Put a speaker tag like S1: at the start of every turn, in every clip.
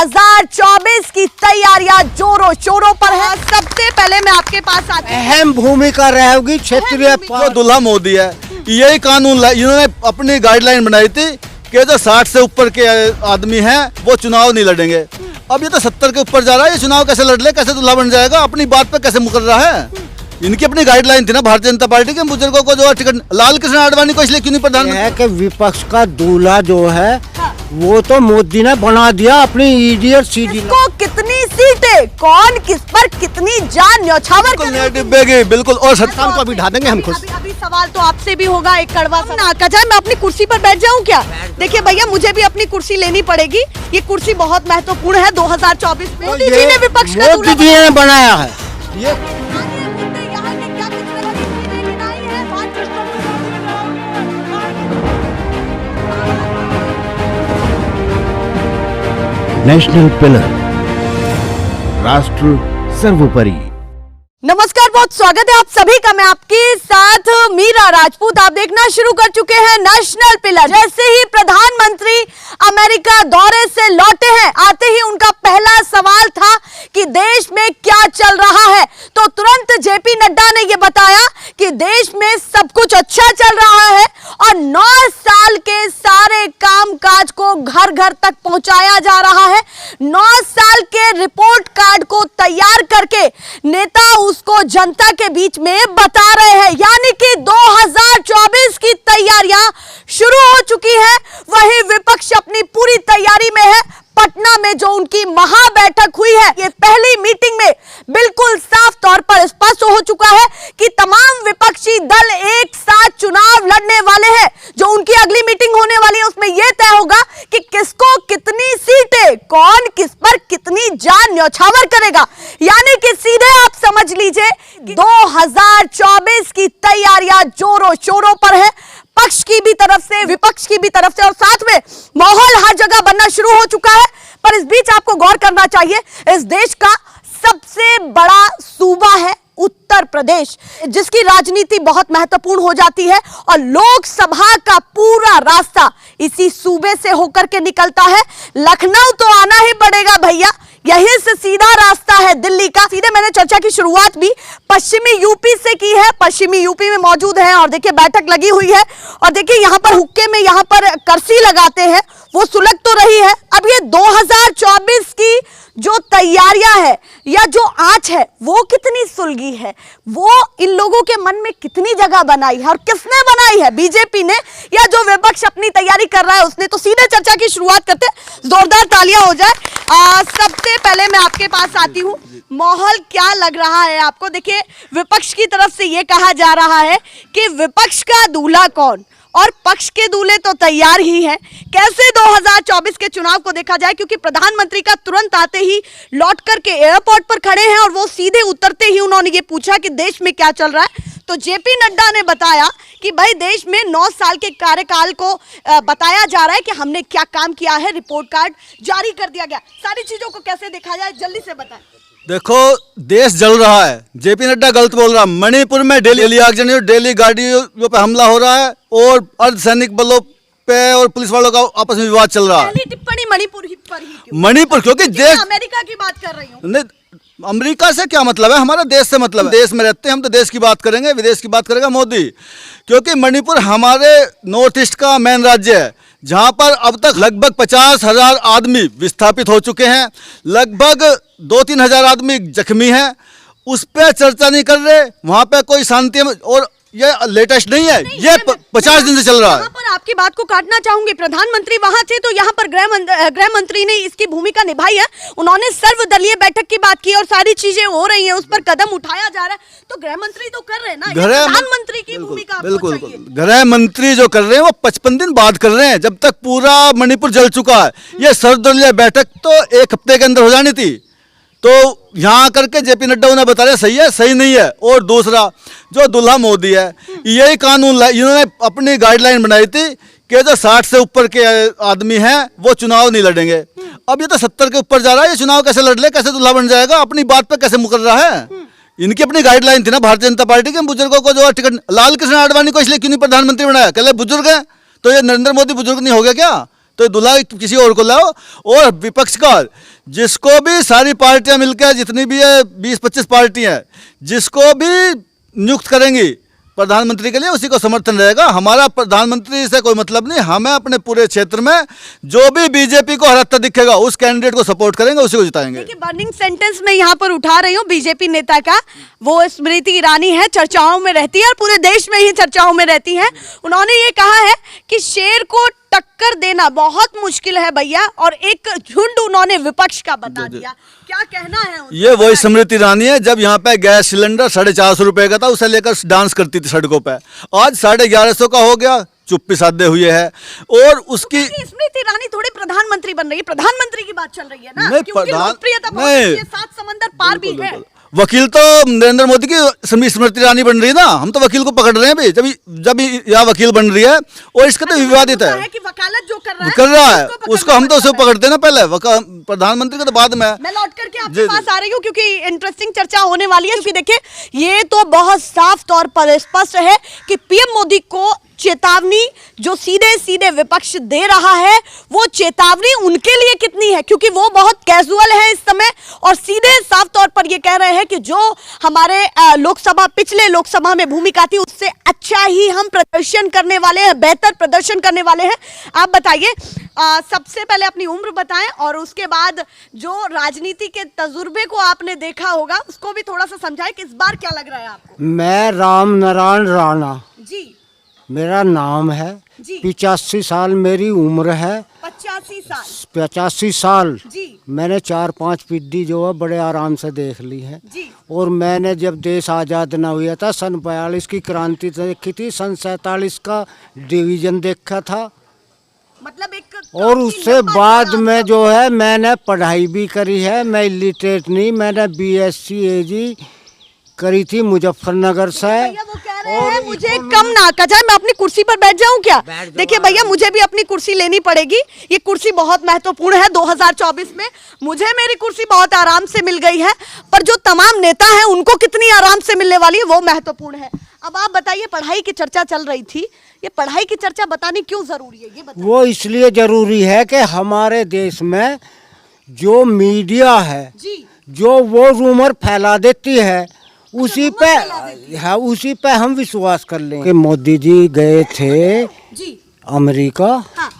S1: 2024 की तैयारियां जोरों शोरों पर है। सबसे पहले मैं आपके पास आती हूं।
S2: अहम भूमिका रहेगी क्षेत्रीय।
S3: जो दूल्हा मोदी है, यही कानून इन्होंने अपनी गाइडलाइन बनाई थी कि जो 60 से ऊपर के आदमी हैं वो चुनाव नहीं लड़ेंगे। अब ये तो 70 के ऊपर जा रहा है, ये चुनाव कैसे लड़ ले, कैसे दूल्हा बन जाएगा, अपनी बात पे कैसे मुकर रहा है। इनकी अपनी गाइडलाइन थी ना भारतीय जनता पार्टी के, बुजुर्गों को जो टिकट, लाल कृष्ण आडवाणी को इसलिए क्यों नहीं प्रधानमंत्री
S2: है कि विपक्ष का दूल्हा जो है वो तो मोदी ने बना दिया अपनी ईडीएट सीडी।
S1: किसको कितनी सीटें, कौन किस पर कितनी जान न्यौछावर करेगा?
S3: डिब्बेगी बिल्कुल। और
S2: सरकार को बिठा देंगे हम खुद।
S1: अभी सवाल तो आपसे भी होगा, एक कड़वा सा ना जाए। मैं अपनी कुर्सी पर बैठ जाऊं क्या? देखिए भैया, मुझे भी अपनी कुर्सी लेनी पड़ेगी। ये कुर्सी बहुत महत्वपूर्ण है 2024 में। मोदी जी ने विपक्ष का
S2: मोदी जी ने बनाया है ये। नेशनल पिलर, राष्ट्र सर्वोपरि।
S1: नमस्कार, बहुत स्वागत है आप सभी का। मैं आपके साथ मीरा राजपूत। आप देखना शुरू कर चुके हैं नेशनल पिलर। जैसे ही प्रधानमंत्री अमेरिका दौरे से लौटे हैं, आते ही उनका पहला सवाल था कि देश में क्या चल रहा है, तो तुरंत जेपी नड्डा ने यह बताया कि देश में सब कुछ अच्छा चल रहा है और 9 साल के सारे कामकाज को घर घर तक पहुंचाया जा रहा है। 9 साल के रिपोर्ट कार्ड को तैयार करके नेता उसको जनता के बीच में बता रहे हैं। यानी कि 2024 की तैयारियां शुरू हो चुकी है। वही विपक्ष अपनी पूरी तैयारी में है। पटना में जो उनकी महा बैठक हुई है, ये पहली मीटिंग में बिल्कुल साफ तौर पर स्पष्ट हो चुका है कि तमाम विपक्षी दल एक साथ चुनाव लड़ने वाले हैं। जो उनकी अगली मीटिंग होने वाली है, उसमें यह तय होगा कि किसको कितनी सीटें, कौन किस पर कितनी जान न्यौछावर करेगा। यानी कि सीधे आप समझ लीजिए 2024 की तैयारियां जोरों शोरों पर है, पक्ष की भी तरफ से, विपक्ष की भी तरफ से, और साथ में माहौल हर जगह बनना शुरू हो चुका है। पर इस बीच आपको गौर करना चाहिए, इस देश का सबसे बड़ा सूबा है उत्तर प्रदेश, जिसकी राजनीति बहुत महत्वपूर्ण हो जाती है और लोकसभा का पूरा रास्ता इसी सूबे से होकर के निकलता है। लखनऊ तो आना ही पड़ेगा भैया, यहीं से सीधा रास्ता है दिल्ली का। सीधे मैंने चर्चा की शुरुआत भी पश्चिमी यूपी से की है। पश्चिमी यूपी में मौजूद है और देखिए बैठक लगी हुई है और देखिए यहां पर हुक्के में यहां पर कर्सी लगाते हैं, वो सुलग तो रही है। अब ये 2024 की जो तैयारियां है या जो आंच है वो कितनी सुलगी है, वो इन लोगों के मन में कितनी जगह बनाई है और किसने बनाई है, बीजेपी ने या जो विपक्ष अपनी तैयारी कर रहा है उसने। तो सीधे चर्चा की शुरुआत करते हैं, जोरदार तालियां हो जाए। सबसे पहले मैं आपके पास आती हूं, माहौल क्या लग रहा है आपको? देखिए विपक्ष की तरफ से यह कहा जा रहा है कि विपक्ष का दूल्हा कौन, और पक्ष के दूल्हे तो तैयार ही हैं। कैसे 2024 के चुनाव को देखा जाए, क्योंकि प्रधानमंत्री का तुरंत आते ही लौट करके एयरपोर्ट पर खड़े हैं और वो सीधे उतरते ही उन्होंने ये पूछा कि देश में क्या चल रहा है। तो जेपी नड्डा ने बताया कि भाई देश में 9 साल के कार्यकाल को बताया जा रहा है कि हमने क्या काम किया है, रिपोर्ट कार्ड जारी कर दिया गया। सारी चीजों को कैसे देखा जाए, जल्दी से बताएं।
S3: देखो देश जल रहा है, जेपी नड्डा गलत बोल रहा है। मणिपुर में डेली आगजनी, डेली गाड़ियों पे हमला हो रहा है और अर्धसैनिक बलों पे और पुलिस वालों का आपस में विवाद चल रहा है।
S1: पहली टिप्पणी मणिपुर ही पर ही
S3: मणिपुर क्योंकि देश,
S1: अमेरिका की बात कर रही हूँ।
S3: नहीं, अमेरिका से क्या मतलब है, हमारा देश से मतलब है। देश में रहते हैं हम, तो देश की बात करेंगे, विदेश की बात करेगा मोदी। क्योंकि मणिपुर हमारे नॉर्थ ईस्ट का मेन राज्य है, जहां पर अब तक लगभग 50,000 आदमी विस्थापित हो चुके हैं, लगभग 2-3 हजार आदमी जख्मी हैं। उस पर चर्चा नहीं कर रहे, वहां पे कोई शांति, और ये लेटेस्ट नहीं है, ये 50 दिन से चल रहा है।
S1: यहाँ पर आपकी बात को काटना चाहूंगी, प्रधानमंत्री वहां थे तो यहाँ पर गृह मंत्री ने इसकी भूमिका निभाई है। उन्होंने सर्वदलीय बैठक की बात की और सारी चीजें हो रही हैं, उस पर कदम उठाया जा रहा है। तो गृह मंत्री तो कर रहे हैं ना, प्रधानमंत्री की भूमिका
S3: बिल्कुल। गृह मंत्री जो कर रहे हैं वो 55 दिन बाद कर रहे हैं, जब तक पूरा मणिपुर जल चुका है। ये सर्वदलीय बैठक तो 1 हफ्ते के अंदर हो जानी थी, तो यहाँ करके जेपी नड्डा उन्हें बता रहे सही है, सही नहीं है। और दूसरा, जो दूल्हा मोदी है, यही कानून इन्होंने अपनी गाइडलाइन बनाई थी कि जो 60 से ऊपर के आदमी हैं वो चुनाव नहीं लड़ेंगे। अब ये तो 70 के ऊपर जा रहा है, ये चुनाव कैसे लड़ ले, कैसे दूल्हा बन जाएगा, अपनी बात पे कैसे मुकर रहा है। इनकी अपनी गाइडलाइन थी ना भारतीय जनता पार्टी के, बुजुर्गों को जो टिकट, लाल कृष्ण आडवाणी को इसलिए क्यों नहीं प्रधानमंत्री बनाया, कल बुजुर्ग है तो ये नरेंद्र मोदी बुजुर्ग नहीं हो गया क्या? तो दूल्हा किसी और को लाओ। और विपक्ष का जिसको भी सारी पार्टियां मिलकर जितनी भी है 20-25 पार्टियां हैं, जिसको भी नियुक्त करेंगी प्रधानमंत्री के लिए उसी को समर्थन रहेगा। हमारा प्रधानमंत्री से कोई मतलब नहीं, हमें अपने पूरे क्षेत्र में जो भी बीजेपी को हराता दिखेगा उस कैंडिडेट को सपोर्ट करेंगे, उसी को जिताएंगे।
S1: देखिए, बर्निंग सेंटेंस में यहाँ पर उठा रही हूँ बीजेपी नेता का, वो स्मृति ईरानी है, चर्चाओं में रहती है और पूरे देश में ही चर्चाओं में रहती है। उन्होंने ये कहा है कि शेर को टक्कर देना बहुत मुश्किल है भैया, और एक झुंड उन्होंने विपक्ष का बता दिया। क्या कहना है उनका?
S3: ये वही स्मृति ईरानी है, जब यहाँ पे गैस सिलेंडर 450 रुपए का था उसे लेकर डांस करती थी सड़कों पे, आज 1150 का हो गया, चुप्पी साधे हुए है। और उसकी
S1: स्मृति ईरानी थोड़ी प्रधानमंत्री बन रही है, प्रधानमंत्री की बात चल रही है ना,
S3: नहीं,
S1: क्योंकि लोकप्रियता बहुत
S3: नहीं।
S1: अच्छी है, 7 समंदर पार भी है।
S3: वकील तो नरेंद्र मोदी की स्मृति ईरानी बन रही है ना, हम तो वकील को पकड़ रहे हैं अभी, जब यहाँ वकील बन रही है और इसका तो विवादित है
S1: कि वकालत जो कर
S3: है उसको हम तो उसे पकड़ते हैं ना पहले, प्रधानमंत्री को तो बाद में।
S1: मैं लौट करके आपके पास आ रही हूँ क्योंकि इंटरेस्टिंग चर्चा होने वाली है। क्योंकि देखिए, ये तो बहुत साफ तौर पर स्पष्ट है कि पीएम मोदी को चेतावनी जो सीधे सीधे विपक्ष दे रहा है, वो चेतावनी उनके लिए कितनी है, क्योंकि वो बहुत कैजुअल है इस समय और सीधे साफ तौर पर ये कह रहे हैं कि जो हमारे पिछले लोकसभा में भूमिका थी उससे अच्छा ही हम प्रदर्शन करने वाले हैं, बेहतर प्रदर्शन करने वाले हैं। आप बताइए, सबसे पहले अपनी उम्र बताएं और उसके बाद जो राजनीति के तजुर्बे को आपने देखा होगा उसको भी थोड़ा सा समझाएं कि इस बार क्या लग रहा है आपको।
S2: मैं राम नारायण राणा
S1: जी,
S2: मेरा नाम है।
S1: जी।
S2: 85 साल मेरी उम्र है।
S1: 85 साल
S2: 85 साल
S1: जी,
S2: मैंने 4-5 पीढ़ी जो है बड़े आराम से देख ली है।
S1: जी।
S2: और मैंने जब देश आज़ाद न हुआ था सन 42 की क्रांति देखी थी, सन 47 का डिवीजन देखा था,
S1: मतलब एक
S2: और उससे बाद में जो है मैंने पढ़ाई भी करी है। मैं इलिटरेट नहीं, मैंने BSc AG करी थी मुजफ्फरनगर से।
S1: भैया वो कह रहे हैं मुझे कम ना कहा जाए, मैं अपनी कुर्सी पर बैठ जाऊं क्या? देखिए भैया, मुझे भी अपनी कुर्सी लेनी पड़ेगी, ये कुर्सी बहुत महत्वपूर्ण है 2024 में। मुझे मेरी कुर्सी बहुत आराम से मिल गई है, पर जो तमाम नेता हैं उनको कितनी आराम से मिलने वाली है वो महत्वपूर्ण है। अब आप बताइए, पढ़ाई की चर्चा चल रही थी, ये पढ़ाई की चर्चा बतानी क्यों जरूरी है, ये बताइए।
S2: वो इसलिए जरूरी है कि हमारे देश में जो मीडिया है
S1: जी,
S2: जो वो रूमर फैला देती है उसी पे हम विश्वास कर लें कि मोदी जी गए थे
S1: जी,
S2: अमेरिका।
S1: हाँ।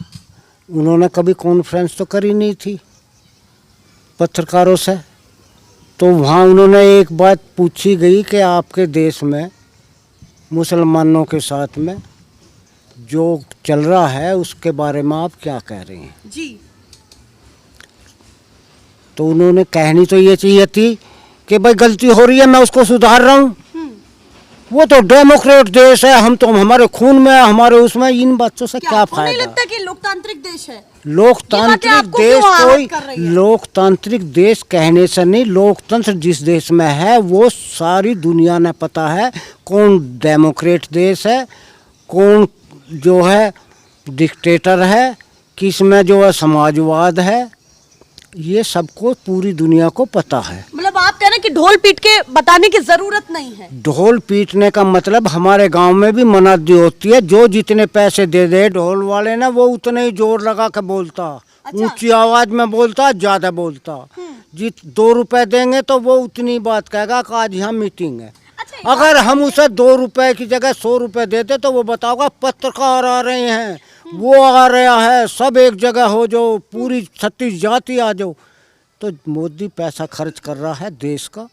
S2: उन्होंने कभी कॉन्फ्रेंस तो करी नहीं थी पत्रकारों से, तो वहाँ उन्होंने एक बात पूछी गई कि आपके देश में मुसलमानों के साथ में जो चल रहा है उसके बारे में आप क्या कह रहे हैं।
S1: जी,
S2: तो उन्होंने कहनी तो ये चाहिए थी कि भाई गलती हो रही है, मैं उसको सुधार रहा हूँ। वो तो डेमोक्रेट देश है, हम तो हमारे खून में हमारे उसमें, इन बातों से क्या
S1: आपको नहीं
S2: फायदा।
S1: लगता कि लोकतांत्रिक देश है?
S2: लोकतांत्रिक
S1: आपको
S2: देश
S1: क्यों
S2: कोई
S1: आहत कर रही है?
S2: लोकतांत्रिक देश कहने से नहीं, लोकतंत्र जिस देश में है वो सारी दुनिया ने पता है कौन डेमोक्रेट देश है, कौन जो है डिक्टेटर है, किस में जो है समाजवाद है, ये सबको पूरी दुनिया को पता है।
S1: मतलब आप कह रहे हैं कि ढोल पीट के बताने की जरूरत नहीं है?
S2: ढोल पीटने का मतलब हमारे गांव में भी मनादी होती है, जो जितने पैसे दे दे ढोल वाले ना वो उतने ही जोर लगा के बोलता, ऊंची आवाज में बोलता, ज्यादा बोलता। जित 2 रुपए देंगे तो वो उतनी बात कहेगा कि आज यहाँ मीटिंग है। अगर हम उसे 2 रुपए की जगह 100 रुपए देते तो वो बताओगा पत्रकार आ रहे हैं, वो आ रहा है, सब एक जगह हो जाओ, पूरी 36 जाति आ जाओ। तो मोदी पैसा खर्च कर रहा है देश का,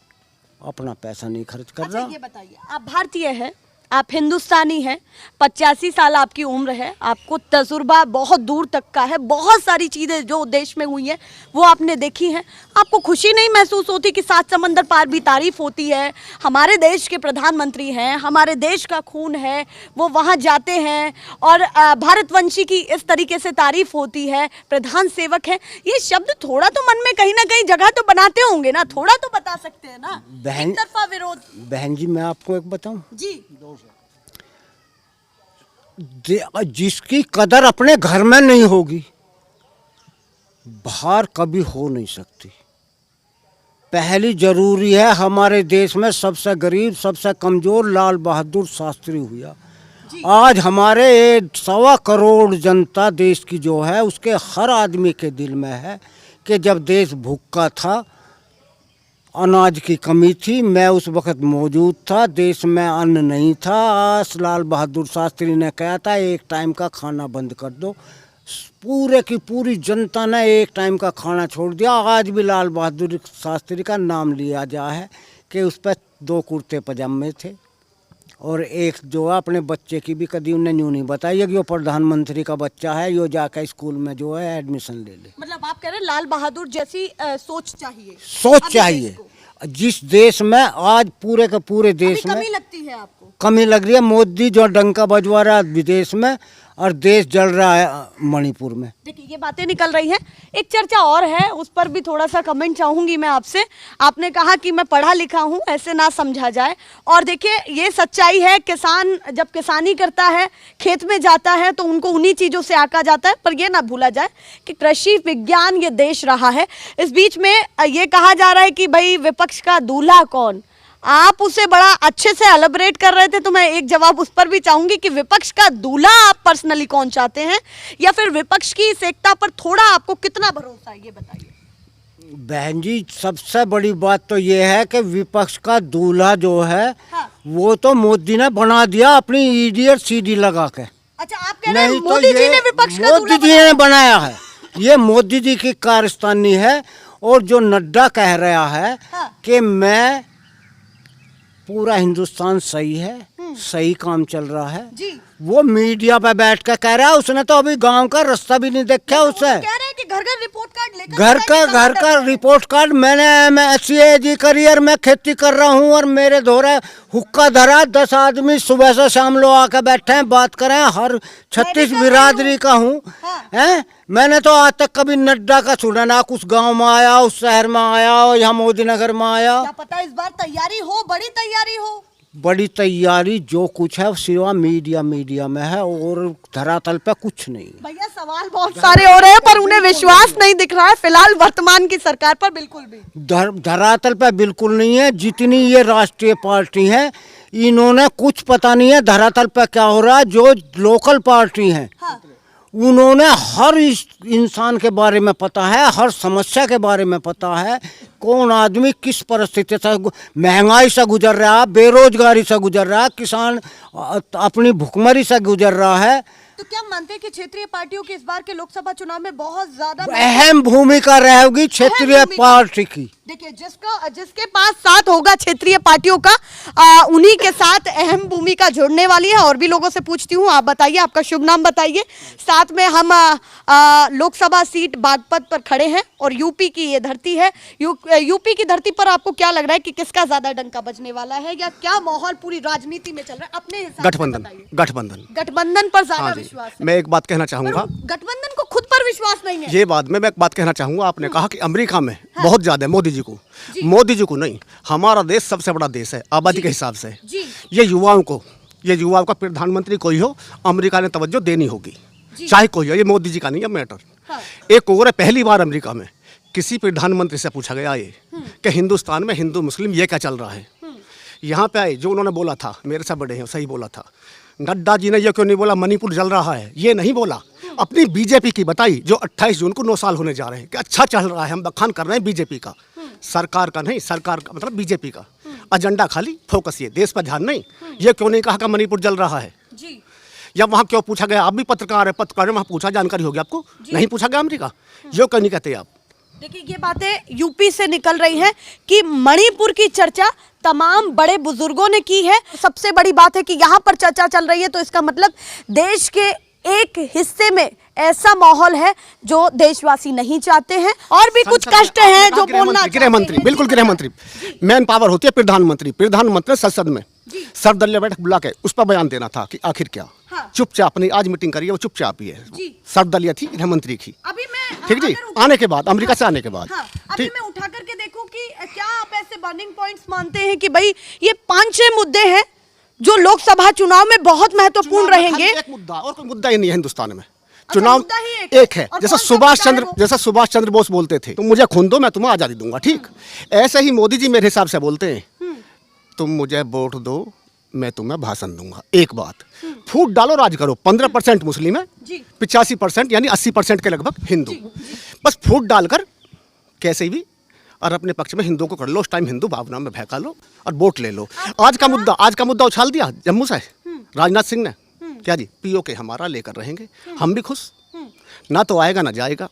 S2: अपना पैसा नहीं खर्च कर रहा।
S1: ये बताइए, आप भारतीय हैं, आप हिंदुस्तानी हैं, 85 साल आपकी उम्र है, आपको तजुर्बा बहुत दूर तक का है, बहुत सारी चीज़ें जो देश में हुई हैं वो आपने देखी हैं। आपको खुशी नहीं महसूस होती कि 7 समंदर पार भी तारीफ होती है? हमारे देश के प्रधानमंत्री हैं, हमारे देश का खून है, वो वहाँ जाते हैं और भारतवंशी की इस तरीके से तारीफ होती है, प्रधान सेवक है। ये शब्द थोड़ा तो मन में कहीं ना कहीं जगह तो बनाते होंगे ना, थोड़ा तो बता सकते हैं ना।
S2: बहन,
S1: एक तरफा विरोध।
S2: बहन जी मैं आपको एक बताऊं,
S1: जी,
S2: जिसकी कदर अपने घर में नहीं होगी बाहर कभी हो नहीं सकती। पहली जरूरी है, हमारे देश में सबसे गरीब सबसे कमजोर लाल बहादुर शास्त्री हुआ, आज हमारे 1.25 करोड़ जनता देश की जो है उसके हर आदमी के दिल में है कि जब देश भूखा था, अनाज की कमी थी, मैं उस वक्त मौजूद था, देश में अन्न नहीं था। आज लाल बहादुर शास्त्री ने कहा था एक टाइम का खाना बंद कर दो, पूरे की पूरी जनता ने एक टाइम का खाना छोड़ दिया। आज भी लाल बहादुर शास्त्री का नाम लिया जा है कि उस पर 2 कुर्ते पजामे थे और एक जो अपने बच्चे की भी कभी उन्हें न्यू नहीं बताई कि वो प्रधानमंत्री का बच्चा है, यो जाकर स्कूल में जो है एडमिशन ले ले।
S1: मतलब आप कह रहे हैं लाल बहादुर जैसी सोच चाहिए,
S2: सोच
S1: अभी
S2: चाहिए।
S1: देश को।
S2: जिस देश में आज पूरे के पूरे देश
S1: अभी
S2: में
S1: कमी लगती है आपको?
S2: कमी लग रही है। मोदी जो डंका बजवा रहा है विदेश में और देश जल रहा है मणिपुर में।
S1: देखिए ये बातें निकल रही हैं, एक चर्चा और है, उस पर भी थोड़ा सा कमेंट चाहूंगी मैं आपसे। आपने कहा कि मैं पढ़ा लिखा हूं, ऐसे ना समझा जाए। और देखिए ये सच्चाई है, किसान जब किसानी करता है, खेत में जाता है तो उनको उन्हीं चीज़ों से आका जाता है। पर ये ना भूला जाए कि कृषि विज्ञान ये देश रहा है। इस बीच में ये कहा जा रहा है कि भाई विपक्ष का दूल्हा कौन, आप उसे बड़ा अच्छे से एलिब्रेट कर रहे थे, तो मैं एक जवाब उस पर भी चाहूंगी कि विपक्ष का दूल्हा आप पर्सनली कौन चाहते हैं, या फिर विपक्ष की इस एकता पर थोड़ा आपको कितना भरोसा है, ये बताइए।
S2: बहन जी सबसे बड़ी बात तो ये है कि विपक्ष का दूल्हा जो है
S1: हाँ।
S2: वो तो मोदी ने बना दिया अपनी ईडीआर सीडी लगा के।
S1: अच्छा आप कह रहे हैं
S2: नहीं तो
S1: मोदी जी
S2: ये
S1: ने विपक्ष का
S2: मोदी
S1: दूल्हा
S2: जी ने बनाया है, ये मोदी जी की कारस्तानी है। और जो नड्डा कह रहा है
S1: हाँ।
S2: कि मैं पूरा हिंदुस्तान सही है, सही काम चल रहा है,
S1: जी।
S2: वो मीडिया पे बैठ कर कह रहा है। उसने तो अभी गांव का रास्ता भी नहीं देखा उसे।
S1: कह रहे हैं कि घर घर रिपोर्ट कार्ड लेकर
S2: घर का रिपोर्ट कार्ड मैं SCAG करियर में खेती कर रहा हूँ और मेरे धोरे हुक्का धरा 10 आदमी सुबह से शाम लोग आकर बैठे हैं, बात करें। हर 36 बिरादरी का हूँ हैं। मैंने तो आज तक कभी नड्डा का सुना ना, कुछ गांव में आया, उस शहर में आया, यहाँ मोदी नगर में आया।
S1: क्या पता इस बार तैयारी हो, बड़ी तैयारी हो।
S2: बड़ी तैयारी जो कुछ है सिवा मीडिया में है और धरातल पे कुछ नहीं।
S1: भैया सवाल बहुत सारे हो रहे हैं पर उन्हें विश्वास नहीं दिख रहा है फिलहाल वर्तमान की सरकार पर, बिल्कुल भी
S2: धरातल पे बिल्कुल नहीं है। जितनी ये राष्ट्रीय पार्टी है इन्होंने कुछ पता नहीं है धरातल पे क्या हो रहा है। जो लोकल पार्टी है
S1: हाँ।
S2: उन्होंने हर इंसान के बारे में पता है, हर समस्या के बारे में पता है, कौन आदमी किस परिस्थिति से, महंगाई से गुजर रहा है, बेरोजगारी से गुजर रहा है, किसान अपनी भुखमरी से गुजर रहा है।
S1: तो क्या मानते हैं कि क्षेत्रीय पार्टियों की इस बार के लोकसभा चुनाव में बहुत ज्यादा
S2: अहम भूमिका रहेगी क्षेत्रीय पार्टी की?
S1: देखिए जिसके पास साथ होगा क्षेत्रीय पार्टियों का, उन्हीं के साथ अहम भूमिका जुड़ने वाली है। और भी लोगों से पूछती हूँ, आप बताइए, आपका शुभ नाम बताइए। साथ में हम लोकसभा सीट बागपत पर खड़े हैं और यूपी की ये धरती है। यूपी की धरती पर आपको क्या लग रहा है कि किसका ज्यादा डंका बजने वाला है, या क्या माहौल पूरी राजनीति में चल रहा है अपने हिसाब से बताइए। गठबंधन पर ज्यादा विश्वास है।
S4: मैं एक बात कहना चाहूंगा,
S1: गठबंधन को खुद पर विश्वास नहीं है।
S4: ये बात मैं एक बात कहना चाहूंगा। आपने कहा कि अमेरिका में बहुत ज्यादा है मोदी जी को नहीं, हमारा देश सबसे बड़ा देश है आबादी के हिसाब से। ये युवाओं का प्रधानमंत्री कोई हो, अमेरिका ने तवज्जो देनी होगी, चाहे कोई हो। ये मोदी जी का नहीं है मैटर।
S1: हाँ।
S4: एक और है, पहली बार अमेरिका में किसी प्रधानमंत्री से पूछा गया ये कि हिंदुस्तान में हिंदू मुस्लिम ये क्या चल रहा है। यहाँ पे आए जो उन्होंने बोला था, मेरे से बड़े हैं, सही बोला था। नड्डा जी ने ये क्यों नहीं बोला मणिपुर जल रहा है, ये नहीं बोला। अपनी बीजेपी की बताई जो 28 जून को 9 साल होने जा रहे हैं कि अच्छा चल रहा है, हम बखान कर रहे हैं बीजेपी का, सरकार का नहीं, सरकार का मतलब बीजेपी का एजेंडा, खाली फोकस ये, देश पर ध्यान नहीं। ये क्यों नहीं कहा कि मणिपुर जल रहा है
S1: जी।
S4: या वहाँ क्यों पूछा गया? आप भी पत्रकार है, पत्रकार ने वहाँ पूछा, जानकारी होगी आपको, नहीं पूछा गया अमेरिका, ये क्यों नहीं कहते आप?
S1: देखिए ये बातें यूपी से निकल रही हैं कि मणिपुर की चर्चा तमाम बड़े बुजुर्गों ने की है। सबसे बड़ी बात है कि यहाँ पर चर्चा चल रही है, तो इसका मतलब देश के एक हिस्से में ऐसा माहौल है जो देशवासी नहीं चाहते हैं। और भी कुछ कष्ट हैं जो बोलना।
S4: गृह मंत्री, बिल्कुल गृह मंत्री, मैन पावर होती है प्रधानमंत्री संसद में सर्वदलीय बैठक बुला के उस पर बयान देना था कि आखिर क्या।
S1: हाँ।
S4: चुपचाप अपनी आज मीटिंग करी है, वो चुपचाप ही है, सर्वदलीय थी, गृह मंत्री की।
S1: अभी मैं
S4: ठीक जी, आने के बाद, अमेरिका से आने के बाद।
S1: हाँ, अभी मैं उठा करके देखूं कि क्या आप ऐसे बर्निंग पॉइंट्स मानते हैं कि भाई ये 5-6 मुद्दे हैं जो लोकसभा चुनाव में बहुत महत्वपूर्ण रहेंगे?
S4: एक मुद्दा, और कोई मुद्दा ही नहीं है हिंदुस्तान में। चुनाव
S1: मुद्दा ही
S4: एक है, जैसा सुभाष चंद्र बोस बोलते थे, तुम मुझे खून दो मैं तुम्हें आजादी दूंगा। ठीक ऐसे ही मोदी जी मेरे हिसाब से बोलते हैं, तुम मुझे वोट दो मैं तुम्हें भाषण दूंगा। एक बात, फूट डालो राज करो। 15% मुस्लिम है,
S1: जी।
S4: 85% यानी 80% के लगभग हिंदू। बस फूट डालकर कैसे भी और अपने पक्ष में हिंदुओं को कर लो। उस टाइम हिंदू भावना में बहका लो और वोट ले लो। आज का मुद्दा उछाल दिया जम्मू से राजनाथ सिंह ने। क्या जी, पीओके हमारा लेकर रहेंगे, हम भी खुश। ना तो आएगा ना जाएगा।